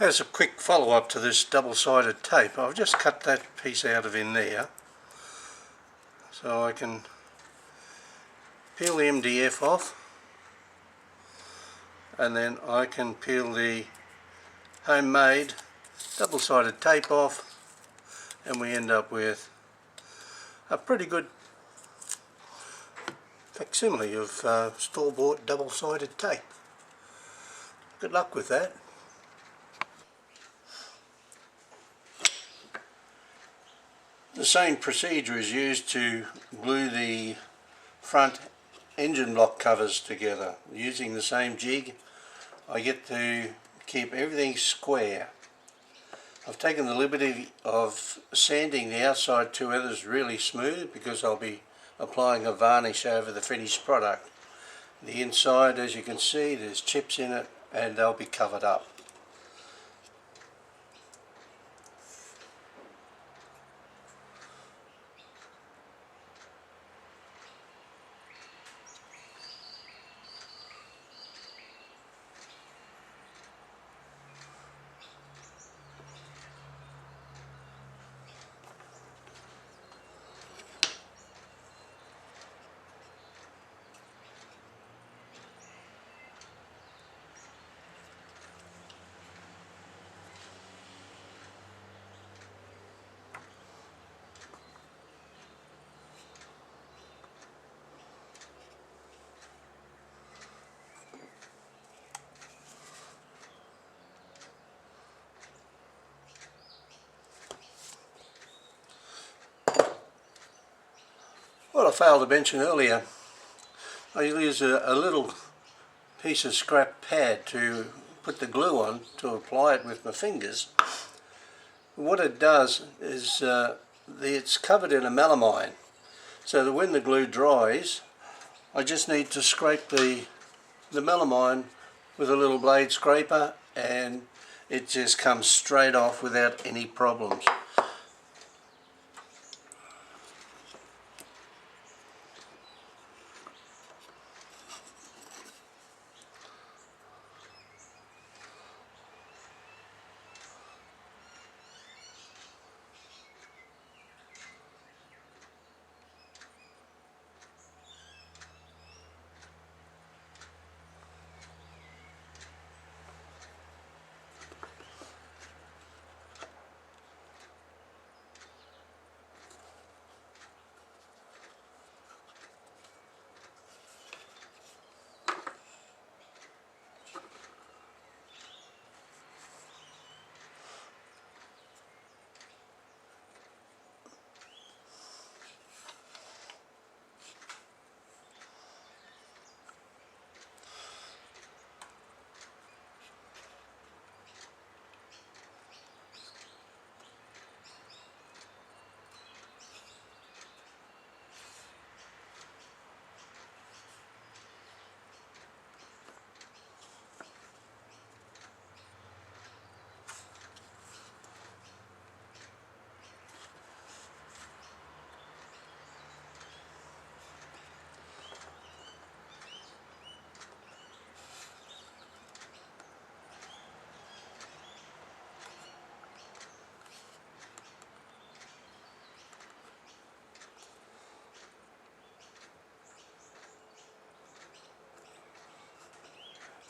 As a quick follow-up to this double-sided tape, I've just cut that piece out of in there so I can peel the MDF off, and then I can peel the homemade double-sided tape off, and we end up with a pretty good facsimile of store-bought double-sided tape. Good luck with that. The same procedure is used to glue the front engine block covers together. Using the same jig, I get to keep everything square. I've taken the liberty of sanding the outside two others really smooth because I'll be applying a varnish over the finished product. The inside, as you can see, there's chips in it and they'll be covered up. What I failed to mention earlier, I use a little piece of scrap pad to put the glue on, to apply it with my fingers. What it does is it's covered in a melamine, so that when the glue dries I just need to scrape the melamine with a little blade scraper and it just comes straight off without any problems.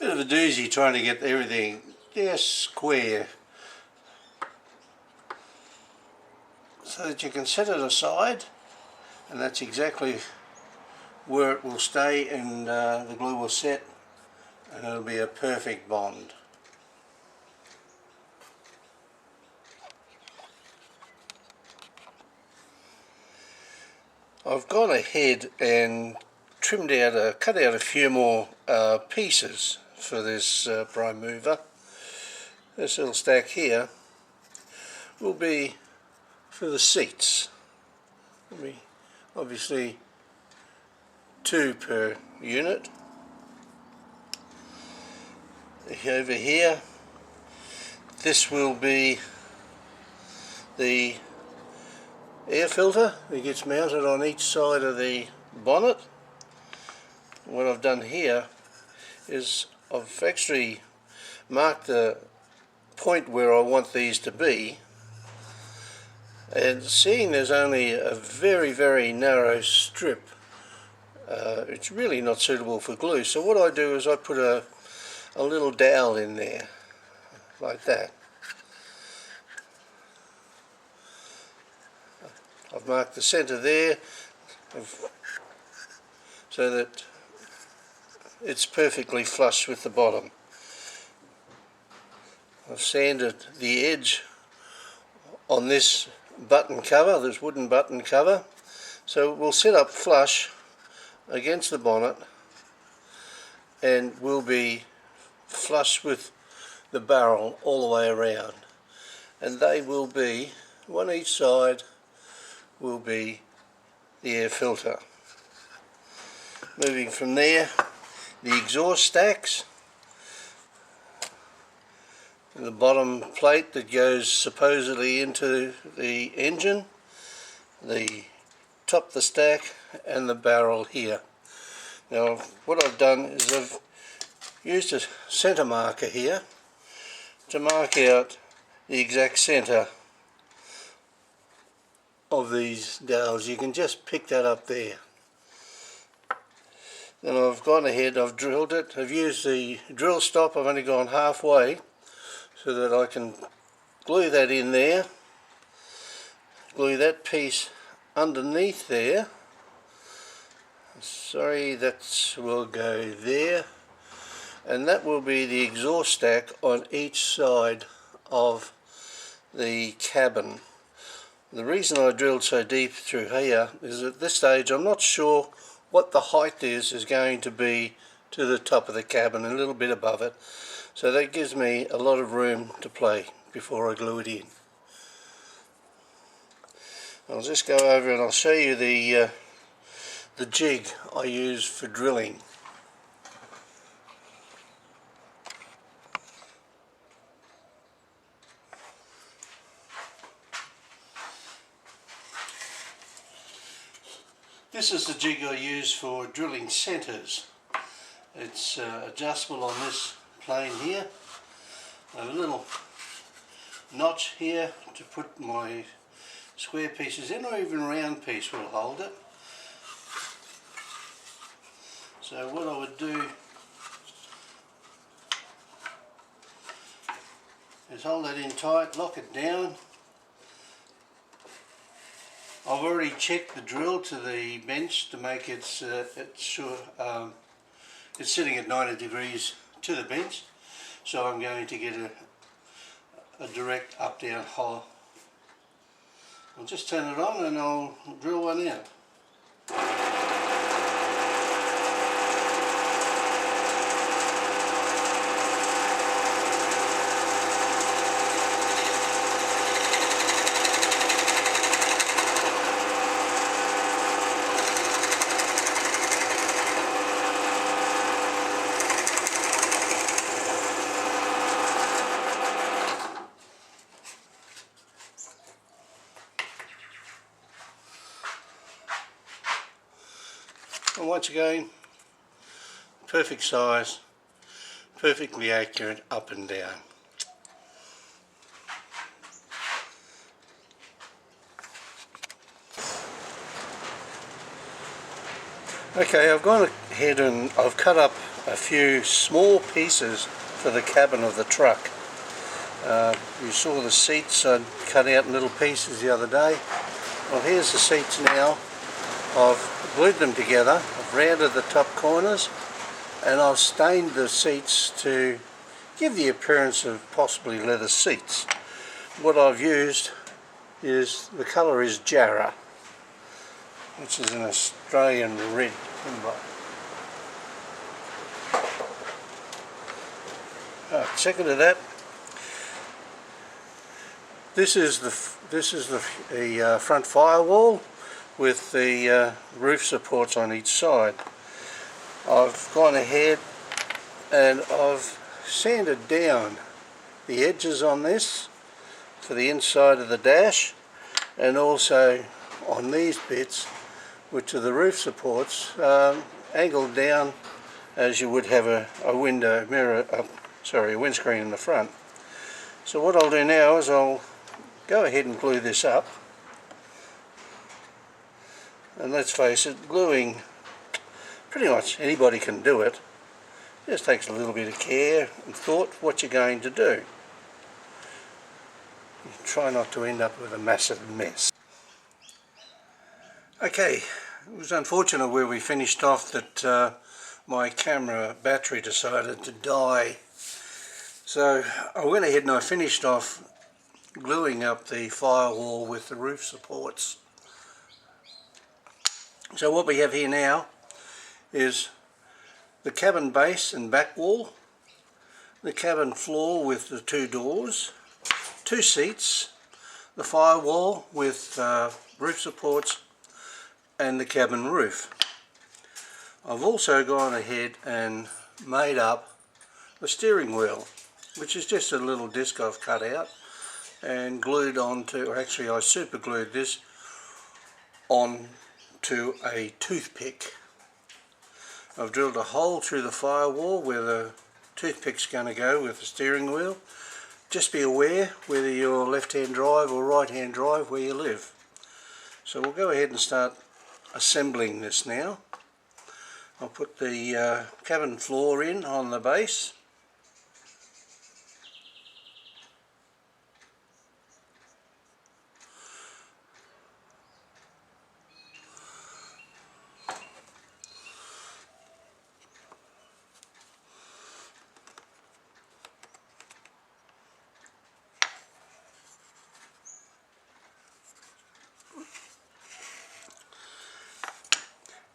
Bit of a doozy trying to get everything just square so that you can set it aside, and that's exactly where it will stay, and the glue will set and it'll be a perfect bond. I've gone ahead and cut out a few more pieces for this prime mover. This little stack here will be for the seats. There'll be obviously 2 per unit. Over here, this will be the air filter that gets mounted on each side of the bonnet. What I've done here is I've actually marked the point where I want these to be, and seeing there's only a very narrow strip, it's really not suitable for glue. So what I do is I put a little dowel in there like that. I've marked the centre there so that it's perfectly flush with the bottom. I've sanded the edge on this button cover, this wooden button cover, so we'll sit up flush against the bonnet and will be flush with the barrel all the way around, and they will be, one each side will be the air filter. Moving from there, the exhaust stacks, the bottom plate that goes supposedly into the engine, the top of the stack, and the barrel here. Now what I've done is I've used a centre marker here to mark out the exact centre of these dowels. You can just pick that up there. Then I've gone ahead, I've drilled it, I've used the drill stop, I've only gone halfway so that I can glue that in there, glue that piece underneath there. Sorry, that will go there, and that will be the exhaust stack on each side of the cabin. The reason I drilled so deep through here is at this stage I'm not sure what the height is going to be to the top of the cabin, a little bit above it, so that gives me a lot of room to play before I glue it in. I'll just go over and I'll show you the jig I use for drilling. This is the jig I use for drilling centres. It's adjustable on this plane here. I have a little notch here to put my square pieces in, or even round piece will hold it. So what I would do is hold that in tight, lock it down. I've already checked the drill to the bench to make it sure it's sitting at 90 degrees to the bench, so I'm going to get a direct up-down hole. I'll just turn it on and I'll drill one out. And once again, perfect size, perfectly accurate up and down. Okay, I've gone ahead and I've cut up a few small pieces for the cabin of the truck. You saw the seats I'd cut out in little pieces the other day. Well, here's the seats now. I've glued them together, I've rounded the top corners, and I've stained the seats to give the appearance of possibly leather seats. What I've used is, the colour is Jarrah, which is an Australian red timber. Second to that, this is the front firewall with the roof supports on each side. I've gone ahead and I've sanded down the edges on this for the inside of the dash, and also on these bits, which are the roof supports, angled down as you would have a window mirror, a windscreen in the front. So what I'll do now is I'll go ahead and glue this up, and let's face it, gluing, pretty much anybody can do it. It just takes a little bit of care and thought what you're going to do. Try not to end up with a massive mess. Okay, it was unfortunate where we finished off that my camera battery decided to die. So I went ahead and I finished off gluing up the firewall with the roof supports. So what we have here now is the cabin base and back wall, the cabin floor with the two doors, two seats, the firewall with roof supports, and the cabin roof. I've also gone ahead and made up the steering wheel, which is just a little disc I've cut out and glued onto, or actually I super glued this onto a toothpick. I've drilled a hole through the firewall where the toothpick's going to go with the steering wheel. Just be aware whether you're left-hand drive or right-hand drive where you live. So we'll go ahead and start assembling this now. I'll put the cabin floor in on the base.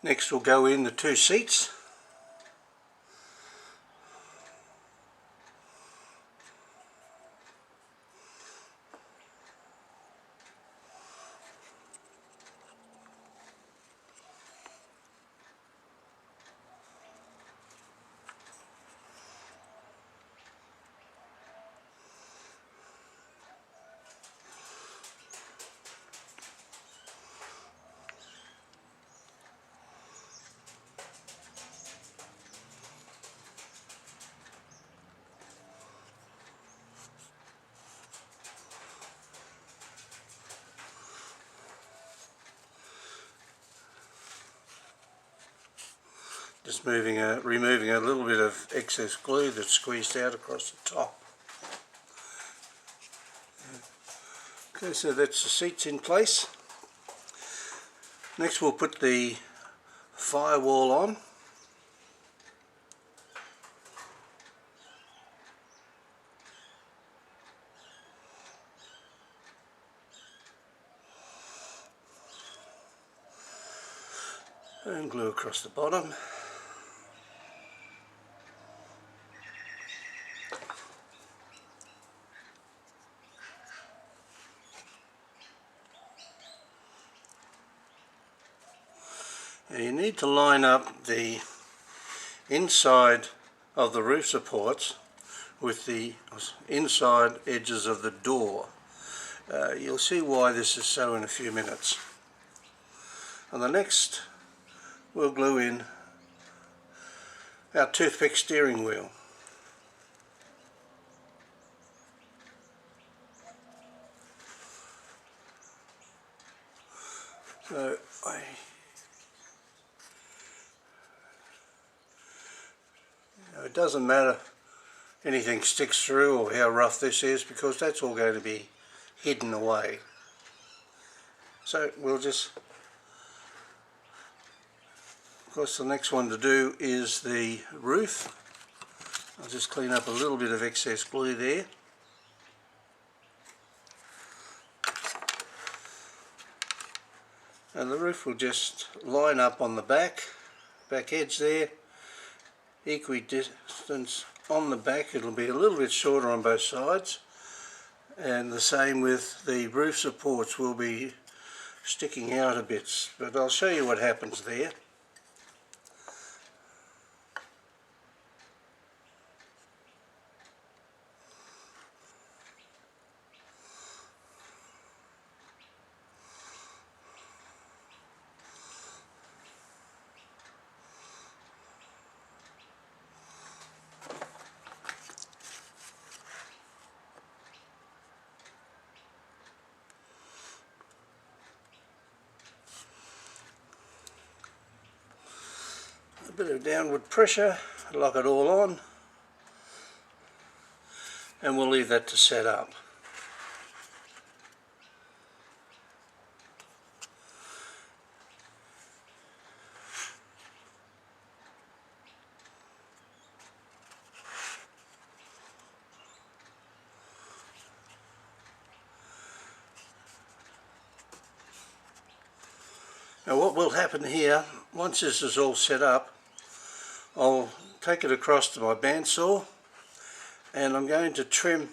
Next we'll go in the two seats. Just removing a little bit of excess glue that's squeezed out across the top. Okay, so that's the seats in place. Next we'll put the firewall on. And glue across the bottom. Now you need to line up the inside of the roof supports with the inside edges of the door. You'll see why this is so in a few minutes. And the next we'll glue in our toothpick steering wheel. So it doesn't matter anything sticks through or how rough this is, because that's all going to be hidden away. So we'll just, of course the next one to do is the roof. I'll just clean up a little bit of excess glue there. And the roof will just line up on the back edge there, equidistance on the back. It'll be a little bit shorter on both sides, and the same with the roof supports will be sticking out a bit, but I'll show you what happens there. bit of downward pressure, lock it all on, and we'll leave that to set up. Now what will happen here, once this is all set up, I'll take it across to my bandsaw and I'm going to trim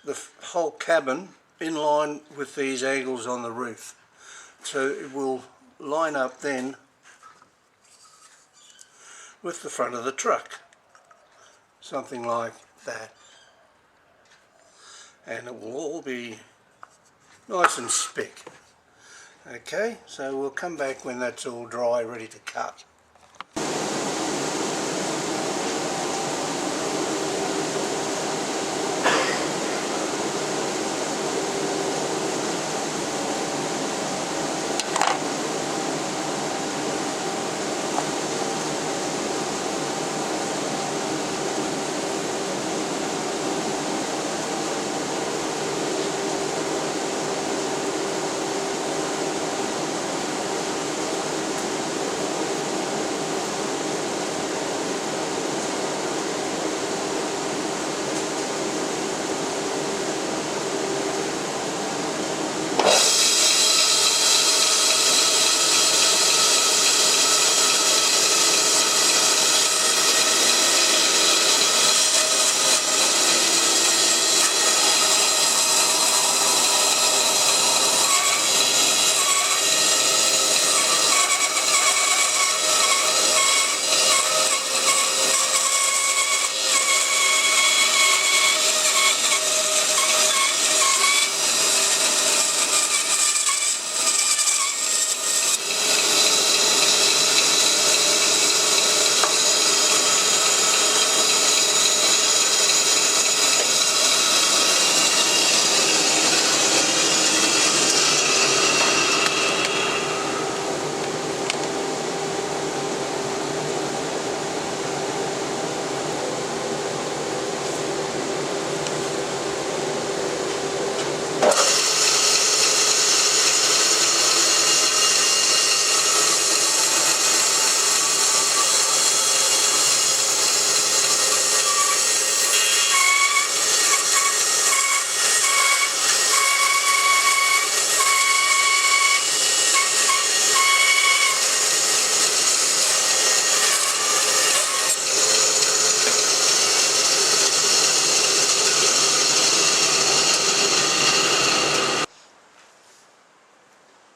the whole cabin in line with these angles on the roof. So it will line up then with the front of the truck. Something like that. And it will all be nice and spick. Okay, so we'll come back when that's all dry, ready to cut.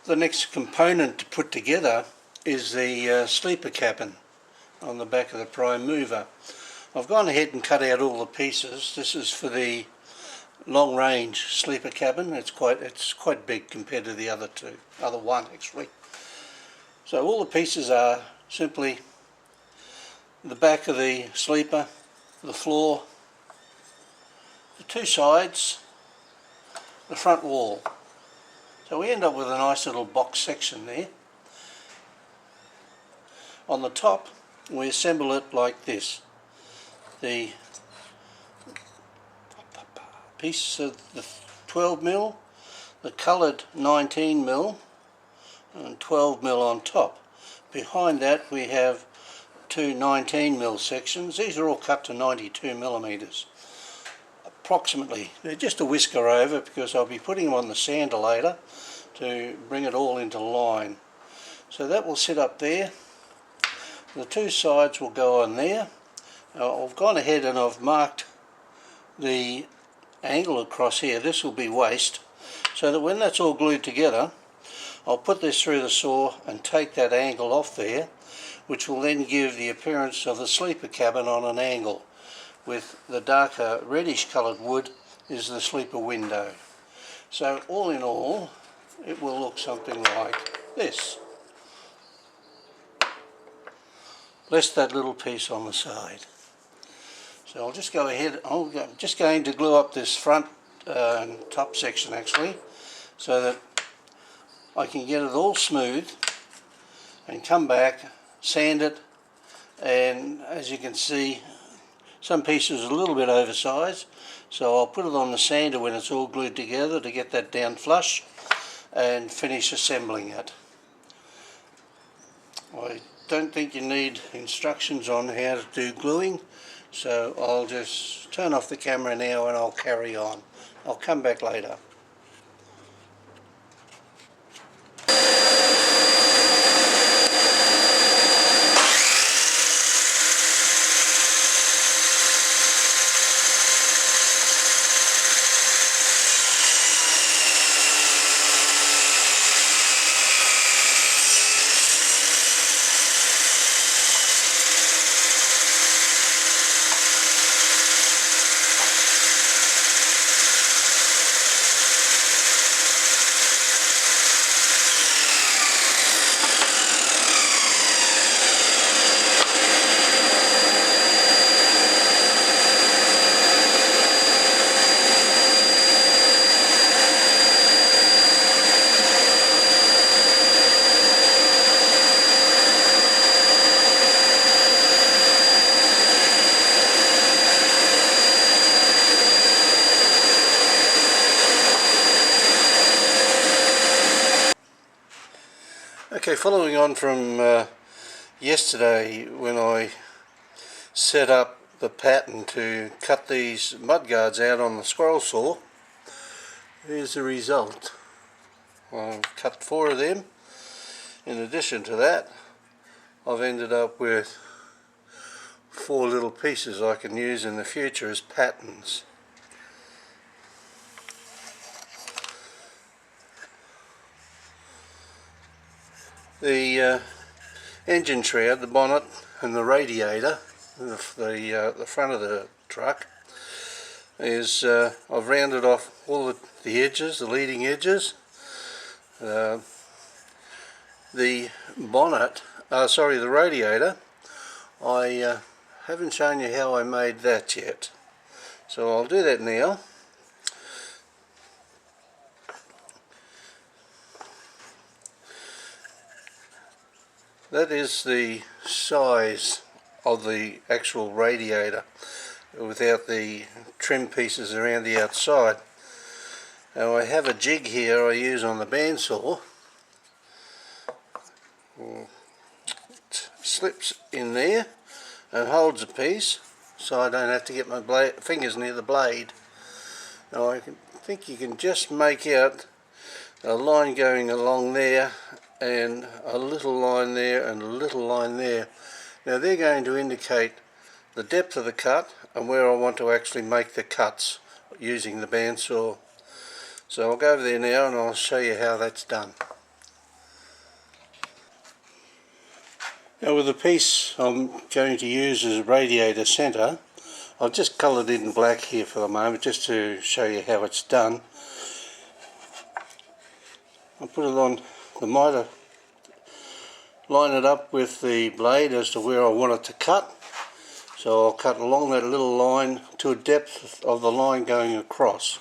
The next component to put together is the sleeper cabin on the back of the prime mover. I've gone ahead and cut out all the pieces. This is for the long range sleeper cabin. It's quite big compared to the other one actually. So all the pieces are simply the back of the sleeper, the floor, the two sides, the front wall. So we end up with a nice little box section there. On the top we assemble it like this. The piece of the 12mm, the coloured 19mm and 12mm on top. Behind that we have two 19mm sections. These are all cut to 92mm approximately. They're just a whisker over because I'll be putting them on the sander later to bring it all into line. So that will sit up there. The two sides will go on there. I've gone ahead and I've marked the angle across here. This will be waste, so that when that's all glued together I'll put this through the saw and take that angle off there, which will then give the appearance of the sleeper cabin on an angle, with the darker reddish coloured wood is the sleeper window. So all in all it will look something like this, less that little piece on the side. So I'll just go ahead, I'm just going to glue up this front top section actually, so that I can get it all smooth and come back, sand it and as you can see, some pieces are a little bit oversized, so I'll put it on the sander when it's all glued together to get that down flush and finish assembling it. I don't think you need instructions on how to do gluing, so I'll just turn off the camera now and I'll carry on. I'll come back later. Okay, following on from yesterday when I set up the pattern to cut these mudguards out on the scroll saw, here's the result. I've cut 4 of them. In addition to that, I've ended up with 4 little pieces I can use in the future as patterns. The engine shroud, the bonnet and the radiator, the front of the truck, is I've rounded off all the edges, the leading edges. The bonnet, the radiator, I haven't shown you how I made that yet, so I'll do that now. That is the size of the actual radiator without the trim pieces around the outside. Now I have a jig here I use on the bandsaw. It slips in there and holds a piece so I don't have to get my fingers near the blade. Now I think you can just make out a line going along there and a little line there and a little line there. Now they're going to indicate the depth of the cut and where I want to actually make the cuts using the bandsaw. So I'll go over there now and I'll show you how that's done. Now with the piece I'm going to use as a radiator centre, I've just coloured it in black here for the moment just to show you how it's done. I'll put it on the miter, line it up with the blade as to where I want it to cut. So I'll cut along that little line to a depth of the line going across.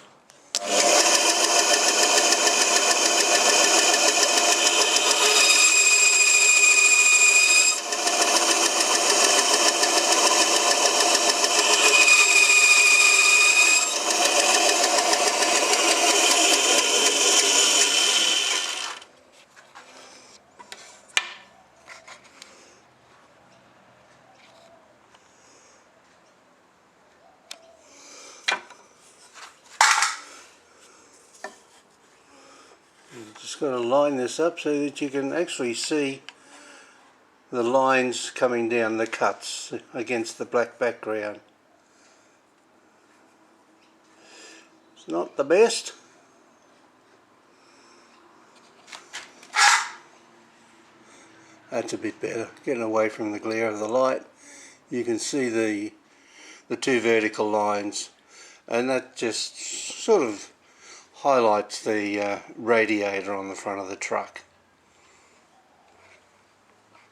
Just got to line this up so that you can actually see the lines coming down, the cuts against the black background. It's not the best. That's a bit better. Getting away from the glare of the light, you can see the 2 vertical lines, and that just sort of highlights the radiator on the front of the truck.